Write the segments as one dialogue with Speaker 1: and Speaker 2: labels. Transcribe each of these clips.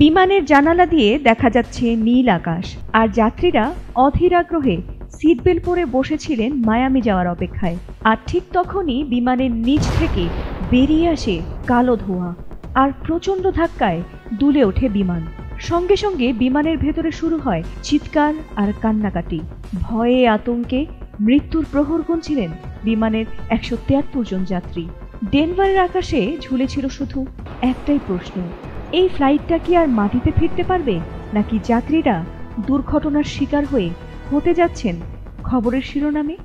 Speaker 1: বিমানের জানালা দিয়ে দেখা যাচ্ছে নীল আকাশ, আর যাত্রীরা অধীর আগ্রহে সিট বেল্ট পরে বসেছিলেন মায়ামি যাওয়ার অপেক্ষায়। আর ঠিক তখনই বিমানের নিচ থেকে বেরিয়ে আসে কালো ধোঁয়া, আর প্রচণ্ড ধাক্কায় দুলে ওঠে বিমান। সঙ্গে সঙ্গে বিমানের ভেতরে শুরু হয় চিৎকার আর কান্নাকাটি। ভয়ে আতঙ্কে মৃত্যুর প্রহর গুনছিলেন বিমানের 173 জন যাত্রী। ডেনভারের আকাশে ঝুলেছিল শুধু একটাই প্রশ্ন, এই ফ্লাইটটা কি আর মাটিতে ফিরতে পারবে, নাকি যাত্রীরা দুর্ঘটনার শিকার হয়ে হতে যাচ্ছেন খবরের শিরোনামে।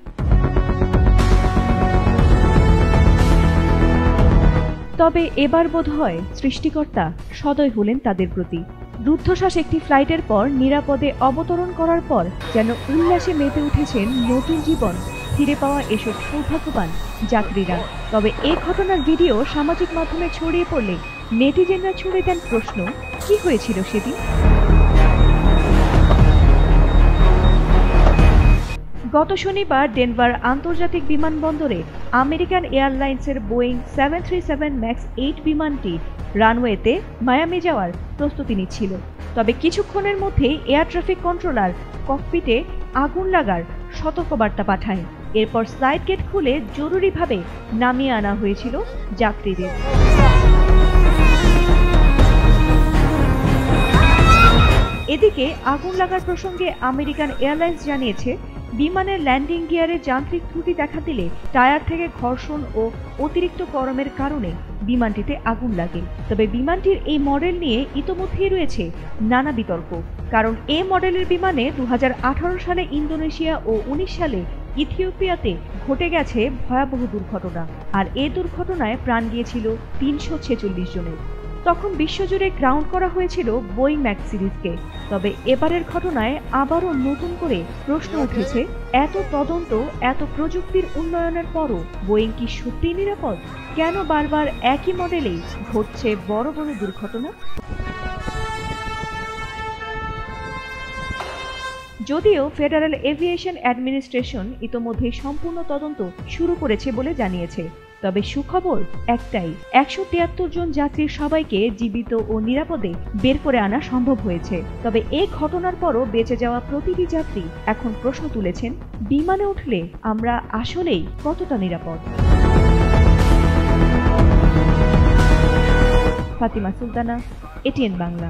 Speaker 1: তবে এবার বোধহয় সৃষ্টিকর্তা সদয় হলেন তাদের প্রতি। রুদ্ধশ্বাস একটি ফ্লাইটের পর নিরাপদে অবতরণ করার পর যেন উল্লাসে মেতে উঠেছেন নতুন জীবন ফিরে পাওয়া এসব সৌভাগ্যবান যাত্রীরা। তবে এই ঘটনার ভিডিও সামাজিক মাধ্যমে ছড়িয়ে পড়লে নেটিজেনরা ছুড়ে দেন প্রশ্ন, কি হয়েছিল সেদিন? গত শনিবার ডেনভার আন্তর্জাতিক বিমানবন্দরে আমেরিকান এয়ারলাইন্সের বোয়িং 737 ম্যাক্স 8 বিমানটি রানওয়েতে মায়ামি যাওয়ার প্রস্তুতি নিচ্ছিল। তবে কিছুক্ষণের মধ্যেই এয়ার ট্রাফিক কন্ট্রোলার ককপিটে আগুন লাগার সতর্কবার্তা পাঠায়। এরপর সাইড গেট খুলে জরুরিভাবে নামিয়ে আনা হয়েছিল যাত্রীদের। এদিকে আগুন লাগার প্রসঙ্গে আমেরিকান এয়ারলাইন্স জানিয়েছে, বিমানের ল্যান্ডিং গিয়ারে যান্ত্রিক ত্রুটি দেখা দিলে টায়ার থেকে ঘর্ষণ ও অতিরিক্ত গরমের কারণে বিমানটিতে আগুন লাগে। তবে বিমানটির এই মডেল নিয়ে ইতোমধ্যেই রয়েছে নানা বিতর্ক, কারণ এই মডেলের বিমানে 2018 সালে ইন্দোনেশিয়া ও 19 সালে ইথিওপিয়াতে ঘটে গেছে ভয়াবহ দুর্ঘটনা, আর এই দুর্ঘটনায় প্রাণ গিয়েছিল 346 জনের। তখন বিশ্বজুড়ে গ্রাউন্ড করা হয়েছিল বোয়িং ম্যাক্স সিরিজকে। তবে এবারের ঘটনায় আবারও নতুন করে প্রশ্ন উঠেছে, এত তদন্ত, এত প্রযুক্তির উন্নয়নের পরও বোয়িং কি সত্যিই নিরাপদ? কেন বারবার একই মডেলেই ঘটছে বড় বড় দুর্ঘটনা? যদিও ফেডারেল এভিয়েশন অ্যাডমিনিস্ট্রেশন ইতোমধ্যে সম্পূর্ণ তদন্ত শুরু করেছে বলে জানিয়েছে। তবে সুখবর একটাই, 173 জন যাত্রীর সবাইকে জীবিত ও নিরাপদে বের করে আনা সম্ভব হয়েছে। তবে এই ঘটনার পরও বেঁচে যাওয়া প্রতিটি যাত্রী এখন প্রশ্ন তুলেছেন, বিমানে উঠলে আমরা আসলেই কতটা নিরাপদ? ফাতিমা সুলতানা, এটিএন বাংলা।